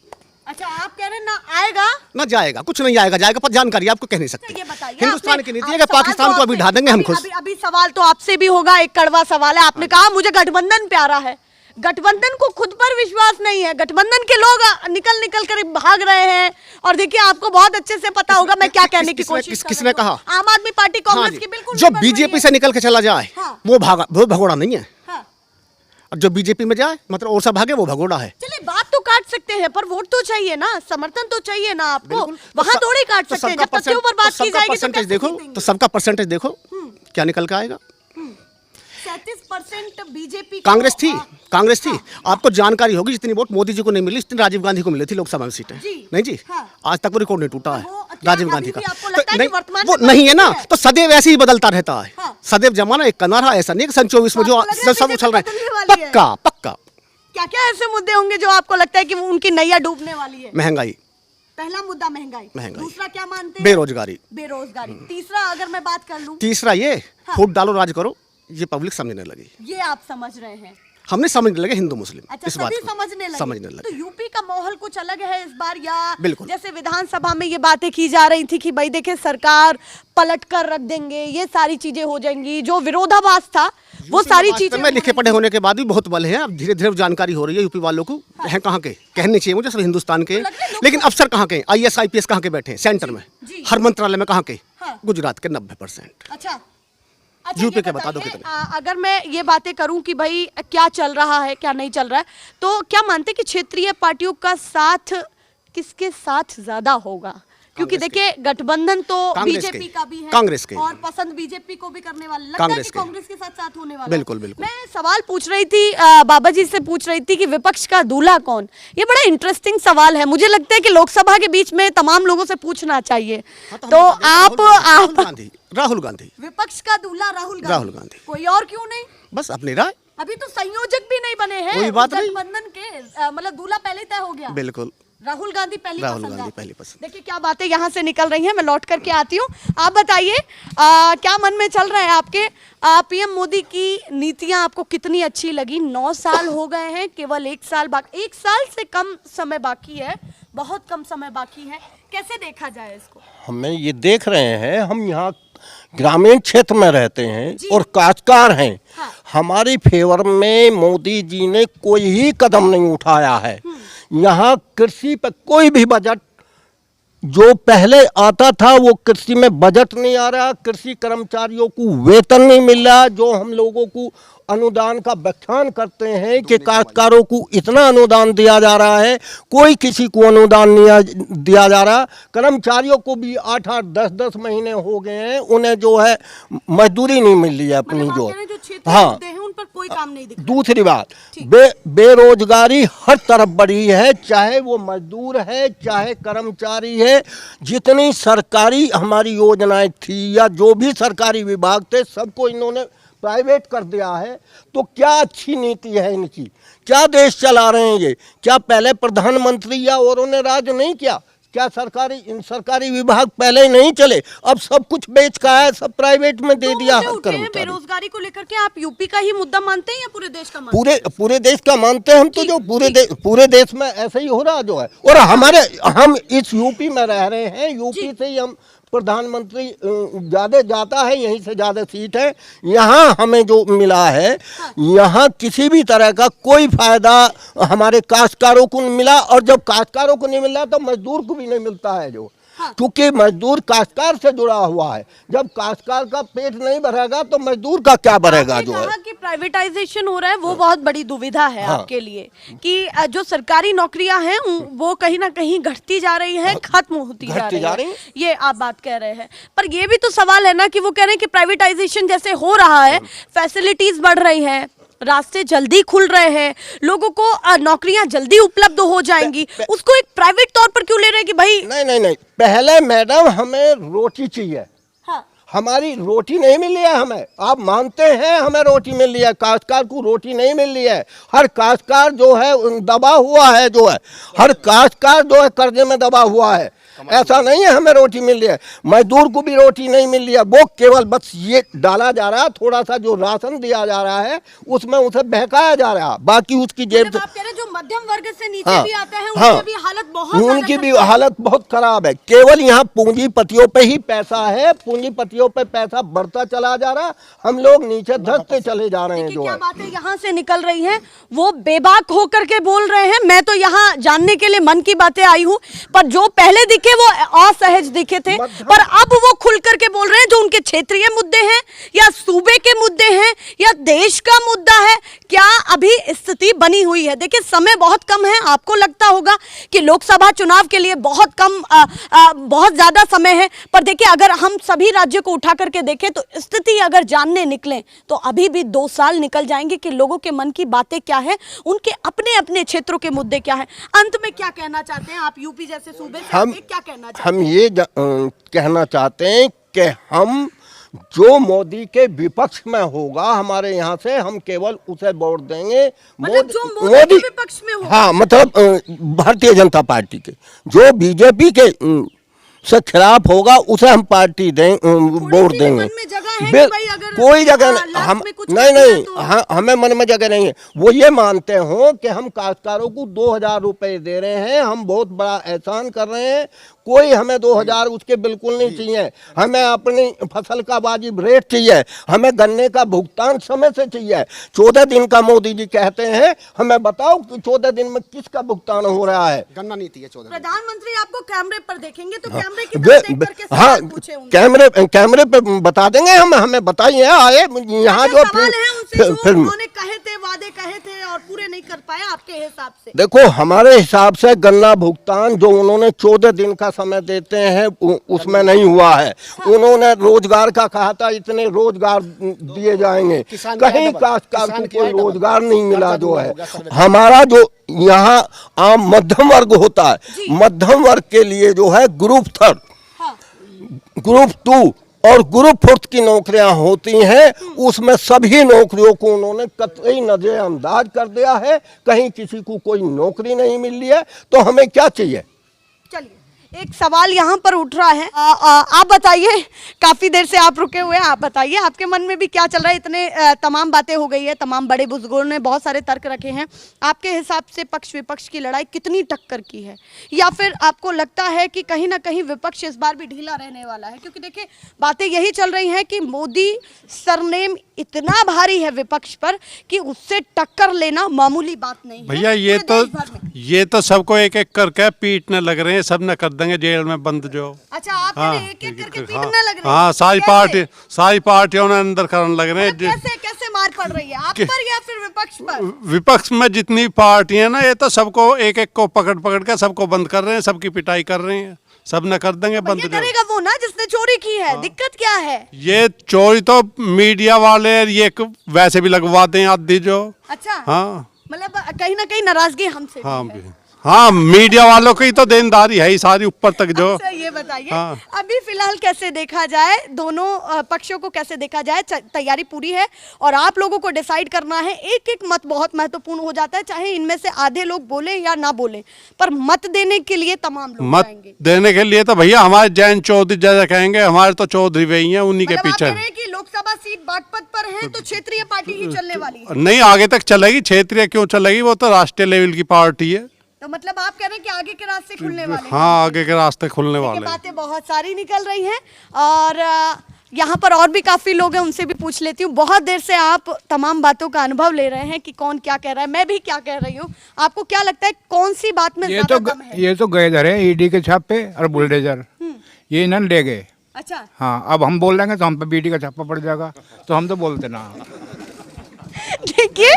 S1: अच्छा, आप कह रहे हैं ना आएगा
S4: ना जाएगा, कुछ नहीं आएगा जाएगा, पर जानकारी आपको कह नहीं सकते।
S1: ये बताइए,
S4: हिंदुस्तान
S1: आपने-
S4: की नीति है
S1: आप
S4: कि
S1: सवाल
S4: पाकिस्तान
S1: तो
S4: को अभी ढा देंगे हम खुश।
S1: अभी सवाल तो आपसे भी होगा, एक कड़वा सवाल है। आपने कहा मुझे गठबंधन प्यारा है। गठबंधन को खुद पर विश्वास नहीं है। गठबंधन के लोग निकल निकल कर भाग रहे हैं। और देखिए, आपको बहुत अच्छे से पता होगा मैं क्या कहने की कोशिश कर
S4: किसने
S1: रही हूँ।
S4: कहा?
S1: आम आदमी पार्टी
S4: हाँ
S1: कांग्रेस
S4: जी,
S1: की बिल्कुल
S4: जो
S1: नहीं बढ़ रही
S4: बीजेपी
S1: है।
S4: से निकल के चला जाए
S1: हाँ।
S4: वो भगोड़ा नहीं है।
S1: हाँ।
S4: और जो बीजेपी में जाए मतलब और सब भागे वो भगोड़ा है।
S1: चलिए, बात तो काट सकते हैं पर वोट तो चाहिए ना, समर्थन तो चाहिए ना आपको। वहां थोड़ी काट सकते हैं। जब तथ्यों पर बात की जाएगी तो
S4: परसेंटेज
S1: कैसे
S4: देखो,
S1: जीतेंगे?
S4: तो सबका परसेंटेज देखो क्या निकल के आएगा।
S1: 37% बीजेपी
S4: कांग्रेस थी। आपको जानकारी होगी जितनी वोट मोदी जी को नहीं मिली जितनी राजीव गांधी को मिली थी लोकसभा में सीटें।
S1: जी।
S4: नहीं जी,
S1: हाँ।
S4: आज तक वो रिकॉर्ड नहीं टूटा है
S1: वो क्या
S4: राजीव
S1: अभी
S4: गांधी का।
S1: भी आपको लगता है कि
S4: नहीं,
S1: वर्तमान
S4: वो
S1: में
S4: नहीं है ना,
S1: है?
S4: तो सदैव ऐसे ही बदलता रहता है।
S1: हाँ।
S4: सदैव जमाना एक कनारा, ऐसा नहीं कि सन 24 में जो
S1: आपको लग रहा है
S4: सब
S1: बीजेपी
S4: उछल रहे
S1: बदलने
S4: हैं।
S1: वाली है?
S4: पक्का
S1: क्या क्या ऐसे मुद्दे होंगे जो आपको लगता है कि वो उनकी नैया डूबने वाली है?
S4: महंगाई,
S1: पहला मुद्दा महंगाई। दूसरा क्या मानते हैं?
S4: बेरोजगारी।
S1: तीसरा अगर मैं बात कर लूं,
S4: तीसरा ये
S1: हाँ।
S4: फूट डालो राज करो, ये पब्लिक समझने लगी।
S1: ये आप समझ रहे हैं।
S4: हमने समझने लगे हिंदू मुस्लिम
S1: अच्छा,
S4: इस बात
S1: सभी
S4: को
S1: समझने लगे। तो यूपी का माहौल कुछ अलग है इस बार, या
S4: बिल्कुल।
S1: जैसे विधानसभा में ये बातें की जा रही थी कि भाई देखिए सरकार पलट कर रख देंगे, ये सारी चीजें हो जाएंगी, जो विरोधाभास था वो सारी चीजें
S4: में लिखे पढ़े होने के बाद भी बहुत बल है। अब धीरे धीरे जानकारी हो रही है यूपी वालों को। हैं कहाँ के कहने चाहिए मुझे, सब हिंदुस्तान के, लेकिन अफसर कहाँ के, IAS IPS कहाँ के बैठे हैं सेंटर में, हर मंत्रालय में कहाँ के, गुजरात के 90%।
S1: अच्छा,
S4: यूपी
S1: ये
S4: के बता दो
S1: बताइए,
S4: कितने।
S1: अगर मैं ये बातें करूं कि भाई क्या चल रहा है क्या नहीं चल रहा है, तो क्या मानते कि क्षेत्रीय पार्टियों का साथ किसके साथ ज्यादा होगा? क्योंकि देखिए गठबंधन तो बीजेपी का भी है,
S4: कांग्रेस के,
S1: और पसंद बीजेपी को भी करने वाले, लगता है कि कांग्रेस के साथ होने वाला।
S4: बिल्कुल बिल्कुल।
S1: मैं सवाल पूछ रही थी, बाबा जी से पूछ रही थी कि विपक्ष का दूल्हा कौन। ये बड़ा इंटरेस्टिंग सवाल है, मुझे लगता है कि लोकसभा के बीच में तमाम लोगों से पूछना चाहिए। तो आप
S4: राहुल गांधी
S1: विपक्ष का दूल्हा राहुल गांधी, कोई और क्यों नहीं?
S4: बस अपनी राय।
S1: अभी तो संयोजक भी नहीं बने हैं
S4: कोई बात नहीं।
S1: गठबंधन के, मतलब दूल्हा पहले तय हो गया।
S4: बिल्कुल,
S1: राहुल गांधी पहली
S4: पसंद।
S1: देखिए क्या बातें यहाँ से निकल रही हैं, मैं लौट करके आती हूँ। आप बताइए क्या मन में चल रहा है आपके? पीएम मोदी की नीतियां आपको कितनी अच्छी लगी? 9 साल हो गए हैं, केवल 1 साल बाकी, 1 साल से कम समय बाकी है, बहुत कम समय बाकी है। कैसे देखा जाए इसको?
S5: हमें ये देख रहे हैं, हम यहाँ ग्रामीण क्षेत्र में रहते हैं और काश्तकार हैं।
S1: हाँ।
S5: हमारी फेवर में मोदी जी ने कोई ही कदम नहीं उठाया है। यहाँ कृषि पर कोई भी बजट जो पहले आता था वो कृषि में बजट नहीं आ रहा। कृषि कर्मचारियों को वेतन नहीं मिल रहा। जो हम लोगों को अनुदान का व्याख्यान करते हैं कि काश्तकारों को इतना अनुदान दिया जा रहा है, कोई किसी को अनुदान नहीं दिया जा रहा। कर्मचारियों को भी 8-8, 10-10 महीने हो गए हैं, उन्हें जो है मजदूरी नहीं मिल रही है अपनी
S1: मतलब
S5: जो।
S1: आप कह रहे हैं जो क्षेत्रीय
S5: हाँ,
S1: मुद्दे हैं उन पर कोई काम नहीं दिख रहा।
S5: दूसरी बात, बेरोजगारी हर तरफ बढ़ी है, चाहे वो मजदूर है चाहे कर्मचारी है। जितनी सरकारी हमारी योजनाएं थी या जो भी सरकारी विभाग थे सबको इन्होंने प्राइवेट कर दिया है। तो क्या अच्छी नीति है इनकी? क्या देश चला रहे हैं ये? क्या पहले प्रधानमंत्री या औरों ने राज नहीं किया? क्या सरकारी विभाग पहले नहीं चले? अब सब कुछ बेच का है, सब प्राइवेट में दे दिया है कर्मचारी।
S1: बेरोजगारी को लेकर के आप यूपी का ही मुद्दा मानते हैं या पूरे देश का मानते हैं?
S5: पूरे देश का मानते हैं हम तो, जो पूरे देश में ऐसे ही हो रहा जो है। और हम इस यूपी में रह रहे हैं, यूपी से ही हम प्रधानमंत्री ज़्यादा जाता है, यहीं से ज़्यादा सीट है। यहाँ हमें जो मिला है, यहाँ किसी भी तरह का कोई फायदा हमारे काश्तकारों को नहीं मिला। और जब काश्तकारों को नहीं मिल रहा तो मजदूर को भी नहीं मिलता है जो, क्योंकि मजदूर काश्तकार से जुड़ा हुआ है। जब काश्तकार का पेट नहीं भरेगा तो मजदूर का क्या भरेगा जो है।
S1: कहा कि प्राइवेटाइजेशन हो रहा है, वो बहुत बड़ी दुविधा है आपके लिए कि जो सरकारी नौकरियां हैं वो कहीं ना कहीं घटती जा रही है, खत्म होती जा रही है, ये आप बात कह रहे हैं। पर ये भी तो सवाल है ना कि वो कह रहे हैं कि प्राइवेटाइजेशन जैसे हो रहा है, फैसिलिटीज बढ़ रही हैं, रास्ते जल्दी खुल रहे हैं, लोगों को नौकरियां जल्दी उपलब्ध हो जाएंगी, उसको एक प्राइवेट तौर पर क्यों ले रहे हैं कि भाई
S5: नहीं, पहले मैडम हमें रोटी चाहिए।
S1: हाँ।
S5: हमारी रोटी नहीं मिली है हमें, आप मानते हैं हमें रोटी मिल रही है, काश्तकार को रोटी नहीं मिल रही है। हर काश्तकार जो है दबा हुआ है, जो है हर काश्तकार जो है कर्जे में दबा हुआ है। ऐसा नहीं है हमें रोटी मिल रही है, मजदूर को भी रोटी नहीं मिल रही है। वो केवल बस ये डाला जा रहा है, थोड़ा सा जो राशन दिया जा रहा है उसमें उसे बहकाया जा रहा है, बाकी उसकी जेब
S1: मतलब आप कह रहे हैं जो मध्यम वर्ग से नीचे
S5: हाँ,
S1: भी आते हैं
S5: हाँ,
S1: उनकी भी हालत बहुत
S5: उनकी भी हालत बहुत खराब है। केवल यहाँ पूंजीपतियों पे ही पैसा है, पूंजीपतियों पे पैसा बढ़ता चला जा रहा, हम लोग नीचे धंसते चले जा रहे हैं। जो
S1: क्या
S5: है
S1: बातें यहाँ से निकल रही हैं वो बेबाक होकर के बोल रहे हैं। मैं तो यहाँ जानने के लिए मन की बातें आई हूँ, पर जो पहले दिखे वो असहज दिखे थे, पर अब वो खुल करके बोल रहे हैं जो उनके क्षेत्रीय मुद्दे हैं या सूबे के मुद्दे हैं या देश का मुद्दा है। क्या अभी स्थिति बनी हुई है? देखिए समय बहुत कम है, आपको लगता होगा कि लोकसभा चुनाव के लिए बहुत कम बहुत ज्यादा समय है, पर देखिए अगर हम सभी राज्यों को उठा करके देखें तो स्थिति अगर जानने निकलें तो अभी भी 2 साल निकल जाएंगे कि लोगों के मन की बातें क्या है, उनके अपने अपने क्षेत्रों के मुद्दे क्या है। अंत में क्या कहना चाहते हैं आप यूपी जैसे सूबे से? क्या कहना चाहते हैं?
S5: हम ये कहना चाहते हैं कि हम जो मोदी के विपक्ष में होगा हमारे यहाँ से, हम केवल उसे वोट देंगे।
S1: मतलब जो मोदी के विपक्ष में होगा?
S5: हाँ, मतलब भारतीय जनता पार्टी के, जो बीजेपी के से खिलाफ होगा उसे हम पार्टी वोट देंगे। कोई जगह हम नहीं, हमें मन में जगह नहीं है। वो ये मानते हो कि हम काश्तकारों को 2000 रुपए दे रहे हैं, हम बहुत बड़ा एहसान कर रहे हैं, कोई हमें 2000 उसके बिल्कुल नहीं चाहिए। हमें अपनी फसल का वाजिब रेट चाहिए, हमें गन्ने का भुगतान समय से चाहिए। 14 दिन का मोदी जी कहते हैं, हमें बताओ कि 14 दिन में किसका भुगतान हो रहा है?
S4: गन्ना नीति है 14।
S1: प्रधानमंत्री आपको कैमरे पर देखेंगे तो कैमरे की
S5: हाँ,
S1: तरफ देख करके सवाल पूछे होंगे।
S5: कैमरे पे बता देंगे, हमें बताइए आए यहाँ जो
S1: सवाल है उनसे जो उन्होंने कहे थे, वादे कहे थे और पूरे नहीं कर पाए आपके हिसाब से।
S5: देखो हमारे हिसाब से गन्ना भुगतान जो उन्होंने 14 दिन का समय देते हैं उसमें नहीं हुआ है। उन्होंने रोजगार का कहा था, इतने रोजगार दिए जाएंगे, कहीं काश्तकार को कोई रोजगार नहीं मिला। जो है हमारा जो यहाँ आम मध्यम वर्ग होता है, मध्यम वर्ग के लिए जो है ग्रुप 3, ग्रुप 2 और ग्रुप 4 की नौकरियां होती हैं, उसमें सभी नौकरियों को उन्होंने कतई नजरअंदाज कर दिया है। कहीं किसी को कोई नौकरी नहीं मिल रही है, तो हमें क्या चाहिए?
S1: चलिए एक सवाल यहाँ पर उठ रहा है, आप बताइए, काफी देर से आप रुके हुए हैं, आप बताइए आपके मन में भी क्या चल रहा है? इतने तमाम बातें हो गई है, तमाम बड़े बुजुर्गों ने बहुत सारे तर्क रखे हैं। आपके हिसाब से पक्ष विपक्ष की लड़ाई कितनी टक्कर की है, या फिर आपको लगता है कि कहीं ना कहीं विपक्ष इस बार भी ढीला रहने वाला है? क्योंकि देखिए बातें यही चल रही हैं कि मोदी सरनेम इतना भारी है विपक्ष पर कि उससे टक्कर लेना मामूली बात नहीं है।
S6: भैया ये तो सबको एक एक करके पीटने लग रहे हैं, सब न कर देंगे जेल में बंद जो।
S1: अच्छा आप एक एक करके पीटने लग रहे हैं?
S6: हाँ, सारी पार्टियों ने अंदर करने लग रहे हैं।
S1: कैसे मार पड़ रही है, आप पर या फिर विपक्ष पर?
S6: विपक्ष में जितनी पार्टियां ना, ये तो सबको एक एक को पकड़ के सबको बंद कर रहे हैं, सबकी पिटाई कर रहे हैं, सब न कर देंगे बंद।
S1: ये करेगा वो ना जिसने चोरी की है। दिक्कत क्या है?
S6: ये चोरी तो मीडिया वाले ये वैसे भी लगवाते हैं आदि जो।
S1: अच्छा
S6: हाँ,
S1: मतलब कहीं ना कहीं नाराजगी हमसे
S6: हाँ
S1: भी है।
S6: हाँ, मीडिया वालों की तो देनदारी है ही सारी ऊपर तक जो।
S1: अच्छा ये बताइए,
S6: हाँ।
S1: अभी फिलहाल कैसे देखा जाए, दोनों पक्षों को कैसे देखा जाए? तैयारी पूरी है और आप लोगों को डिसाइड करना है। एक एक मत बहुत महत्वपूर्ण हो जाता है, चाहे इनमें से आधे लोग बोले या ना बोले, पर मत देने के लिए तमाम लोग
S6: मत
S1: जाएंगे।
S6: देने के लिए तो भैया हमारे जैन चौधरी जैसा कहेंगे, हमारे तो चौधरी वही हैं, उन्हीं के
S1: मतलब आप
S6: पीछे।
S1: कह रहे हैं कि लोकसभा सीट बागपत पर है तो क्षेत्रीय पार्टी ही चलने वाली है?
S6: नहीं, आगे तक चलेगी, क्षेत्रीय क्यों चलेगी, वो तो राष्ट्रीय लेवल की पार्टी है।
S1: तो मतलब आप कह रहे हैं कि आगे के रास्ते खुलने वाले हैं?
S6: हाँ, आगे के रास्ते खुलने वाले हैं।
S1: बातें बहुत सारी निकल रही हैं और यहाँ पर और भी काफी लोग हैं, उनसे भी पूछ लेती हूँ। बहुत देर से आप तमाम बातों का अनुभव ले रहे हैं कि कौन क्या कह रहा है, मैं भी क्या कह रही हूँ। आपको क्या लगता है कौन सी बात में ज्यादा दम है?
S7: ये तो गए धरे ईडी के छापे और बुलडोजर, ये इन्होंने ले गए।
S1: अच्छा
S7: हाँ, अब हम बोल देंगे तो हम पे ईडी का छापा पड़ जाएगा, तो हम तो बोलते ना।
S1: देखिए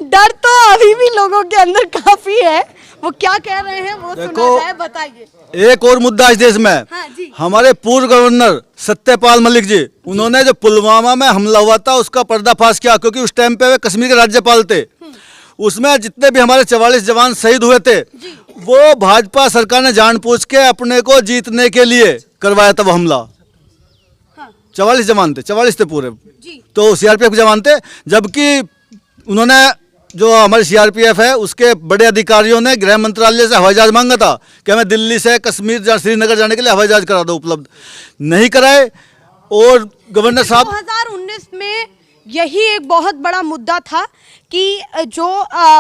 S1: डर तो अभी भी लोगों के अंदर काफी है, वो क्या कह रहे हैं वो सुना जाए, बताइए।
S3: एक और मुद्दा इस देश में,
S1: हाँ जी।
S3: हमारे पूर्व गवर्नर सत्यपाल मलिक जी, उन्होंने जो पुलवामा में हमला हुआ था उसका पर्दाफाश किया, क्योंकि उस टाइम पे वे कश्मीर के राज्यपाल थे। उसमें जितने भी हमारे 44 जवान शहीद हुए थे, वो भाजपा सरकार ने जानबूझ के अपने को जीतने के लिए करवाया था वो हमला। 44 जवान थे, 44 थे पूरे।
S1: जी।
S3: तो सीआरपीएफ के जवान थे, जबकि उन्होंने जो हमारी सीआरपीएफ है उसके बड़े अधिकारियों ने गृह मंत्रालय से हवाई जहाज मांगा था कि हमें दिल्ली से कश्मीर या श्रीनगर जाने के लिए हवाई जहाज करा दो, उपलब्ध नहीं कराए। और गवर्नर साहब
S1: 2019 में यही एक बहुत बड़ा मुद्दा था कि जो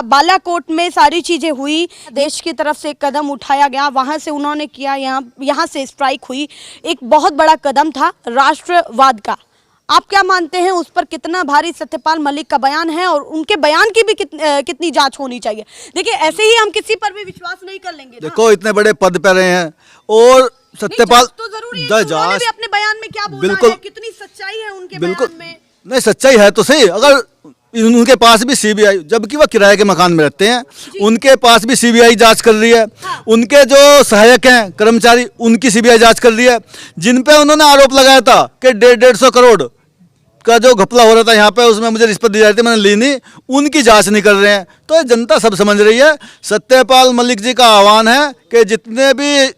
S1: बालाकोट में सारी चीजें हुई, देश की तरफ से एक कदम उठाया गया, वहां से उन्होंने किया, यहाँ से स्ट्राइक हुई, एक बहुत बड़ा कदम था राष्ट्रवाद का। आप क्या मानते हैं उस पर कितना भारी सत्यपाल मलिक का बयान है और उनके बयान की भी कितनी जांच होनी चाहिए? देखिए ऐसे ही हम किसी पर भी विश्वास नहीं कर लेंगे ना।
S3: देखो इतने बड़े पद पे रहे हैं और सत्यपाल
S1: तो जरूरी है कि उन्होंने भी अपने बयान में क्या बोला
S3: बिल्कुल
S1: है, कितनी सच्चाई है उनके
S3: बिल्कुल
S1: बयान में।
S3: नहीं, सच्चाई है तो सही। अगर उनके पास भी सीबीआई, जबकि वह किराए के मकान में रहते हैं, उनके पास भी सीबीआई जांच कर रही है।
S1: हाँ।
S3: उनके जो सहायक हैं कर्मचारी, उनकी सीबीआई जांच कर रही है, जिन पे उन्होंने आरोप लगाया था कि 150 करोड़ का जो घपला हो रहा था यहाँ पे, उसमें मुझे रिश्वत दी जा रही थी, मैंने ली नहीं, उनकी जांच नहीं कर रहे हैं। तो ये जनता सब समझ रही है। सत्यपाल मलिक जी का आह्वान है कि जितने भी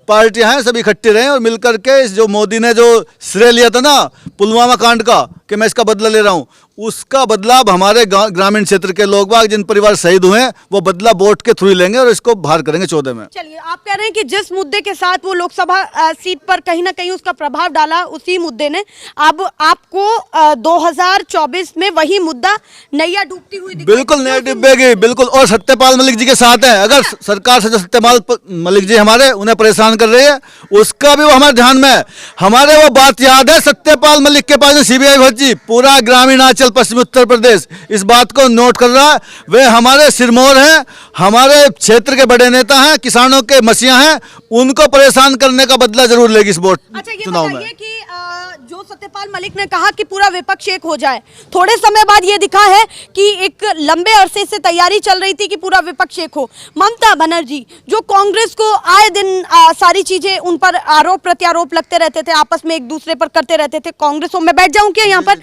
S3: पार्टियां हैं सब इकट्ठी रहें और मिलकर के जो मोदी ने जो श्रेय लिया था ना पुलवामा कांड का कि मैं इसका बदला ले रहा हूं, उसका बदला अब हमारे ग्रामीण क्षेत्र के लोग बाग जिन परिवार शहीद हुए हैं वो बदला वोट के थ्रू ही लेंगे और इसको बाहर करेंगे 14 में।
S1: चलिए, आप कह रहे हैं कि जिस मुद्दे के साथ वो लोकसभा सीट पर कहीं ना कहीं उसका प्रभाव डाला, उसी मुद्दे ने अब आपको 2024 में वही मुद्दा नैया डूबती हुई दिखाई
S3: बिल्कुल
S1: देती है।
S3: नया डूबेगी, बिल्कुल। और सत्यपाल मलिक जी के साथ हैं। अगर सरकार से जो सत्यपाल मलिक जी हमारे उन्हें परेशान कर रही है, उसका भी वो हमारे ध्यान में है। हमारे वो बात याद है, सत्यपाल मलिक के पास सीबीआई भर्ती, पूरा ग्रामीणांचल पश्चिमी उत्तर प्रदेश इस बात को नोट कर रहा है। वे हमारे सिरमौर हैं, हमारे क्षेत्र के बड़े नेता हैं, किसानों के मसीहा हैं, उनको परेशान करने का बदला जरूर लेगी इस वोट
S1: अच्छा, ये
S3: चुनाव में।
S1: बताइए कि जो सत्यपाल मलिक ने कहा कि पूरा विपक्ष एक हो जाए, थोड़े समय बाद ये दिखा है कि एक लंबे अरसे से तैयारी चल रही थी कि पूरा विपक्ष एक हो। ममता बनर्जी जो कांग्रेस को आए दिन सारी चीजें उन पर आरोप प्रत्यारोप लगते रहते थे, आपस में एक दूसरे पर करते रहते थे। कांग्रेस में बैठ जाऊं क्या यहाँ पर?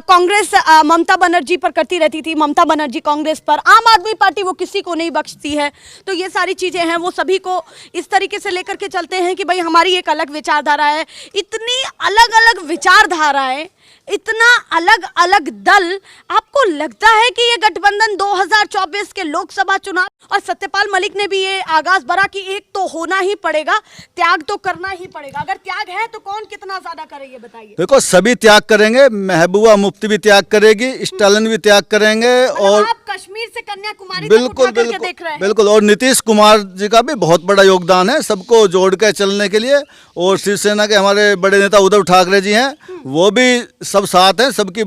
S1: कांग्रेस ममता बनर्जी पर करती रहती थी, ममता बनर्जी कांग्रेस पर, आम आदमी पार्टी वो किसी को नहीं बख्शती है। तो ये सारी चीजें हैं, वो सभी को इस तरीके से लेकर के चलते हैं कि भाई हमारी एक अलग विचारधारा है। इतनी अलग अलग विचारधाराएं, इतना अलग अलग दल, आपको लगता है कि ये गठबंधन 2024 के लोकसभा चुनाव, और सत्यपाल मलिक ने भी ये आगाज भरा कि एक तो होना ही पड़ेगा, त्याग तो करना ही पड़ेगा। अगर त्याग है तो कौन कितना ज्यादा करे, ये बताइए।
S3: देखो सभी त्याग करेंगे, महबूबा मुफ्ती भी त्याग करेगी, स्टालिन भी त्याग करेंगे, और
S1: आप कश्मीर से कन्याकुमारी
S3: बिल्कुल बिल्कुल बिल्कुल, और नीतीश कुमार जी का भी बहुत बड़ा योगदान है सबको जोड़ के चलने के लिए। और शिवसेना के हमारे बड़े नेता उद्धव ठाकरे जी हैं, वो भी सब साथ हैं सबकी।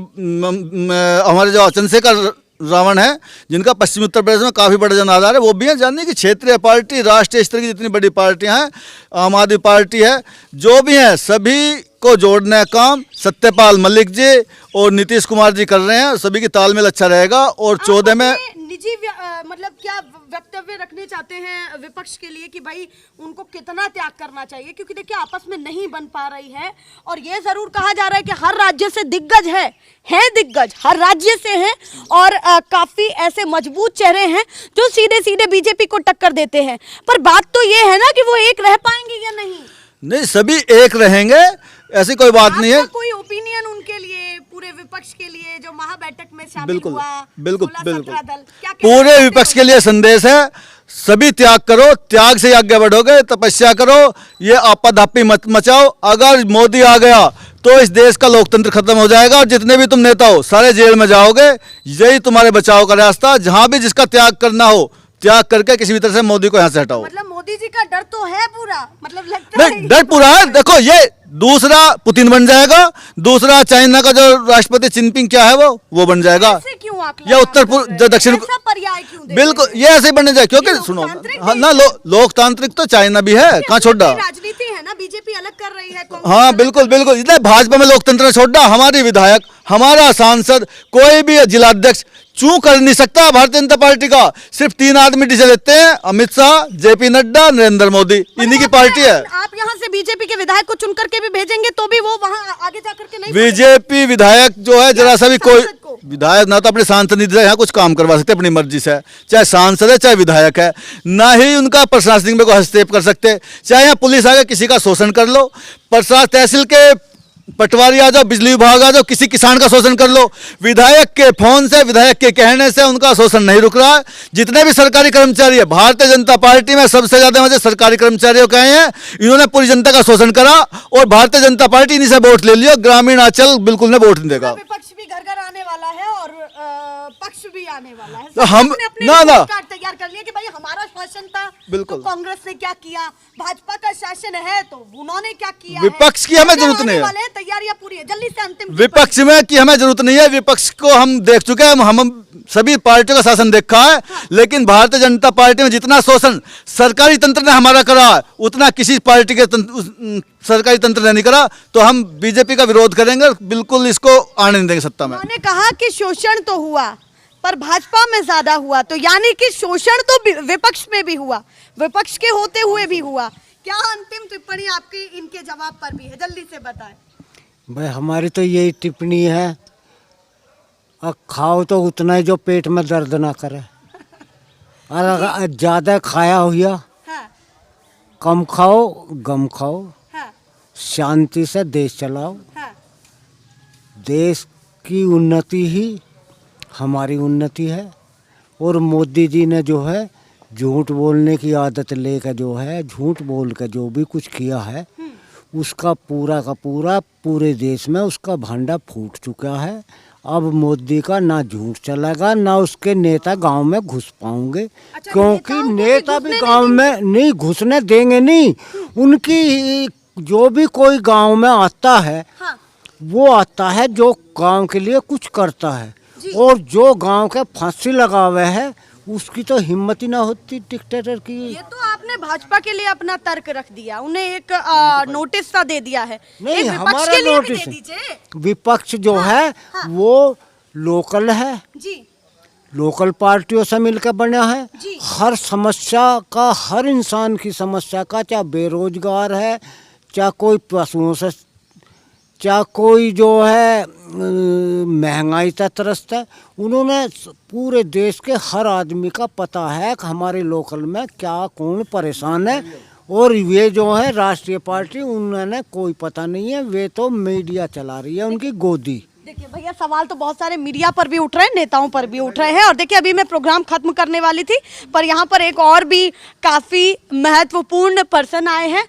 S3: हमारे जो चंद्रशेखर रावण है, जिनका पश्चिमी उत्तर प्रदेश में काफ़ी बड़ा जनाधार है, वो भी हैं। जानने की क्षेत्रीय पार्टी, राष्ट्रीय स्तर की जितनी बड़ी पार्टियां हैं, आम आदमी पार्टी है, जो भी हैं, सभी को जोड़ने का काम सत्यपाल मलिक जी और नीतीश कुमार जी कर रहे हैं। सभी की तालमेल अच्छा रहेगा। और 14 में
S1: निजी मतलब क्या वक्तव्य रखने चाहते हैं विपक्ष के लिए कि भाई उनको कितना त्याग करना चाहिए? क्योंकि देखिए आपस में नहीं बन पा रही है, और ये जरूर कहा जा रहा है कि हर राज्य से दिग्गज है दिग्गज हर राज्य से हैं, और काफी ऐसे मजबूत चेहरे हैं जो सीधे सीधे बीजेपी को टक्कर देते हैं। पर बात तो ये है ना कि वो एक रह पाएंगे या नहीं?
S3: नहीं, सभी एक रहेंगे, ऐसी कोई बात नहीं है।
S1: कोई ओपिनियन उनके लिए, पूरे विपक्ष के लिए जो महाबैठक में शामिल
S3: बिल्कुल
S1: हुआ,
S3: बिल्कुल
S1: 16-17
S3: बिल्कुल
S1: दल, क्या कहना
S3: पूरे
S1: चाहते
S3: विपक्ष
S1: हो?
S3: के लिए संदेश है, सभी त्याग करो, त्याग से आगे बढ़ोगे, तपस्या करो, ये आपाधापी मत मचाओ। अगर मोदी आ गया तो इस देश का लोकतंत्र खत्म हो जाएगा और जितने भी तुम नेता हो सारे जेल में जाओगे। यही तुम्हारे बचाव का रास्ता। जहां भी जिसका त्याग करना हो, त्याग करके किसी भी तरह से मोदी को यहां से हटाओ।
S1: मतलब मोदी जी का डर तो है पूरा, मतलब लगता है
S3: नहीं, डर पूरा है। देखो ये दूसरा पुतिन बन जाएगा, दूसरा चाइना का जो राष्ट्रपति जिनपिंग क्या है वो बन जाएगा,
S1: ऐसे क्यों आकलन
S3: या उत्तर
S1: आप कर
S3: जो
S1: रहे
S3: दक्षिण,
S1: हैं? ऐसा पर्याय क्यों दे
S3: बिल्कुल
S1: रहे हैं?
S3: ये ऐसे ही बनने जाए। क्योंकि
S1: ये
S3: सुनो
S1: लोकतांत्रिक
S3: हाँ,
S1: देश
S3: ना लोकतांत्रिक तो चाइना भी है, कहाँ छोड़ डाला।
S1: राजनीति है ना, बीजेपी अलग कर रही है, कांग्रेस
S3: हाँ
S1: अलग
S3: बिल्कुल बिल्कुल, इसलिए भाजपा में लोकतंत्र छोड़ डाला। हमारी विधायक, हमारा सांसद, कोई भी जिलाध्यक्ष चू कर नहीं सकता भारतीय जनता पार्टी का। सिर्फ 3 आदमी डिसीजन लेते हैं, अमित शाह, जेपी नड्डा, नरेंद्र मोदी, इन्हीं की पार्टी है।
S1: आप यहाँ से बीजेपी के विधायक को चुन करके भी भेजेंगे तो भी वो वहाँ आगे जाकर के नहीं
S3: बीजेपी विधायक जो है जरा सा भी कोई
S1: सांसद को?
S3: विधायक ना तो अपने सांसद निधि से यहाँ कुछ काम करवा सकते अपनी मर्जी से, चाहे सांसद है चाहे विधायक है, ना ही उनका प्रशासनिक में कोई हस्तक्षेप कर सकते। चाहे यहाँ पुलिस आके किसी का शोषण कर लो, प्रशासन तहसील के पटवारी आ जाओ, बिजली विभाग आ जाओ, किसी किसान का शोषण कर लो, विधायक के फोन से, विधायक के कहने से उनका शोषण नहीं रुक रहा है। जितने भी सरकारी कर्मचारी है, भारतीय जनता पार्टी में सबसे ज्यादा मुझे सरकारी कर्मचारियों कहे हैं, इन्होंने पूरी जनता का शोषण करा और भारतीय जनता पार्टी इन्हीं से वोट ले लियो। ग्रामीण अंचल बिल्कुल नहीं वोट नहीं देगा।
S1: विपक्ष भी घर घर आने वाला है और पक्ष भी आने वाला है।
S3: तो हम
S1: अपने
S3: ना
S1: कार्ड तैयार कर लिए कि भाई हमारा शासन था,
S3: बिल्कुल।
S1: तो कांग्रेस ने क्या किया, भाजपा का शासन है तो उन्होंने क्या किया।
S3: विपक्ष की हमें जरूरत नहीं है,
S1: तैयारियां पूरी है, जल्दी से अंतिम
S3: विपक्ष में की हमें जरूरत नहीं है। विपक्ष को हम देख चुके हैं, हम सभी पार्टियों का शासन देखा है, लेकिन भारतीय जनता पार्टी में जितना शोषण सरकारी तंत्र ने हमारा करा है, उतना किसी पार्टी के सरकारी तंत्र ने नहीं करा। तो हम बीजेपी का विरोध करेंगे, बिल्कुल इसको आने नहीं देंगे सत्ता में।
S1: उन्होंने कहा कि शोषण तो हुआ पर भाजपा में ज्यादा हुआ, तो यानी कि शोषण तो विपक्ष में भी हुआ, विपक्ष के होते हुए भी हुआ। क्या अंतिम टिप्पणी आपकी इनके जवाब पर भी है, जल्दी से बताएं।
S2: भाई हमारी तो यही टिप्पणी है, अब खाओ तो उतना ही जो पेट में दर्द ना करे, और अगर ज़्यादा खाया हुआ
S1: हाँ,
S2: कम खाओ गम खाओ,
S1: हाँ,
S2: शांति से देश चलाओ।
S1: हाँ।
S2: देश की उन्नति ही हमारी उन्नति है। और मोदी जी ने जो है झूठ बोलने की आदत लेकर जो है, झूठ बोल कर जो भी कुछ किया है, उसका पूरा का पूरा पूरे देश में उसका भांडा फूट चुका है। अब मोदी का ना झूठ चलेगा, ना उसके नेता गांव में घुस पाएंगे।
S1: अच्छा,
S2: क्योंकि
S1: नेताओं को भी
S2: नेता भी
S1: घुसने
S2: गांव में नहीं घुसने देंगे नहीं। उनकी जो भी कोई गांव में आता है,
S1: हाँ।
S2: वो आता है जो गांव के लिए कुछ करता है, और जो गांव के फांसी लगावे है उसकी तो हिम्मत ही ना होती डिक्टेटर की।
S1: ये तो आपने भाजपा के लिए अपना तर्क रख दिया, उन्हें एक नोटिस सा दे दिया है।
S2: नहीं,
S1: एक विपक्ष
S2: हमारा
S1: के लिए भी
S2: नोटिस
S1: दे
S2: है।
S1: दीजिए।
S2: विपक्ष जो है वो लोकल है,
S1: जी
S2: लोकल पार्टियों से मिलकर बना है।
S1: जी।
S2: हर समस्या का, हर इंसान की समस्या का, चाहे बेरोजगार है, चाहे कोई पशुओं से, चाहे कोई जो है महंगाई से त्रस्त है, उन्होंने पूरे देश के हर आदमी का पता है कि हमारे लोकल में क्या कौन परेशान है। और ये जो है राष्ट्रीय पार्टी, उन्होंने कोई पता नहीं है, वे तो मीडिया चला रही है उनकी गोदी।
S1: देखिए भैया, सवाल तो बहुत सारे मीडिया पर भी उठ रहे हैं, नेताओं पर भी उठ रहे हैं। और देखिए, अभी मैं प्रोग्राम खत्म करने वाली थी, पर यहाँ पर एक और भी काफ़ी महत्वपूर्ण पर्सन आए हैं।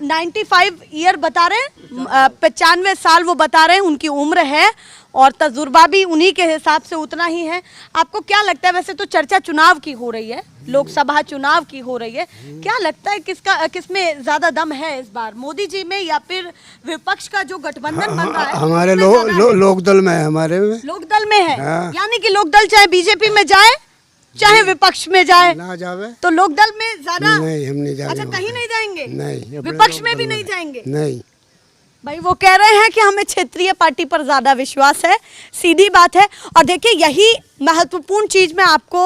S1: 95 ईयर बता रहे हैं, 95 साल वो बता रहे हैं उनकी उम्र है, और तजुर्बा भी उन्हीं के हिसाब से उतना ही है। आपको क्या लगता है, वैसे तो चर्चा चुनाव की हो रही है, लोकसभा चुनाव की हो रही है, क्या लगता है किसमें ज्यादा दम है इस बार, मोदी जी में या फिर विपक्ष का जो गठबंधन बन रहा है?
S7: हमारे लोकदल में है, हमारे में
S1: लोकदल में है।
S7: हाँ।
S1: यानी कि लोकदल चाहे बीजेपी में जाए चाहे विपक्ष में जाए,
S7: ना जावे
S1: तो लोकदल में ज्यादा।
S7: नहीं, हम नहीं जाएंगे।
S1: अच्छा, कहीं नहीं जाएंगे?
S7: नहीं, अपने
S1: विपक्ष में
S7: लोकदल
S1: भी नहीं जाएंगे?
S7: नहीं।
S1: भाई वो कह रहे हैं कि हमें क्षेत्रीय पार्टी पर ज्यादा विश्वास है, सीधी बात है। और देखिए, यही महत्वपूर्ण चीज मैं आपको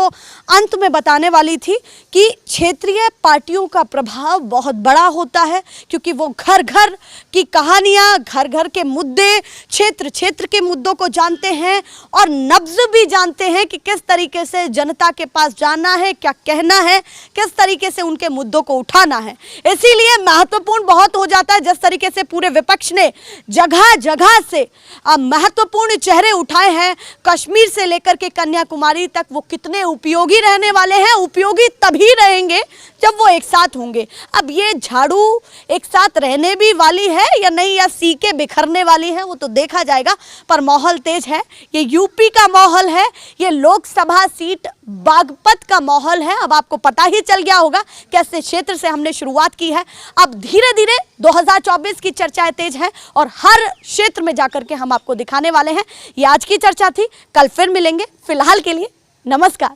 S1: अंत में बताने वाली थी कि क्षेत्रीय पार्टियों का प्रभाव बहुत बड़ा होता है, क्योंकि वो घर घर की कहानियां, घर घर के मुद्दे, क्षेत्र क्षेत्र के मुद्दों को जानते हैं, और नब्ज भी जानते हैं कि किस तरीके से जनता के पास जाना है, क्या कहना है, किस तरीके से उनके मुद्दों को उठाना है। इसीलिए महत्वपूर्ण बहुत हो जाता है जिस तरीके से पूरे विपक्ष ने जगह जगह से महत्वपूर्ण चेहरे उठाए हैं, कश्मीर से लेकर के कन्याकुमारी तक। वो कितने उपयोगी रहने वाले हैं, उपयोगी तभी रहेंगे जब वो एक साथ होंगे। अब ये झाड़ू एक साथ रहने भी वाली है या नहीं, या सीके बिखरने वाली है, वो तो देखा जाएगा। पर माहौल तेज है, ये यूपी का माहौल है, ये लोकसभा सीट बागपत का माहौल है। अब आपको पता ही चल गया होगा कैसे क्षेत्र से हमने शुरुआत की है। अब धीरे धीरे 2024 की चर्चाएं तेज हैं, और हर क्षेत्र में जाकर के हम आपको दिखाने वाले हैं। ये आज की चर्चा थी, कल फिर मिलेंगे। फिलहाल के लिए नमस्कार।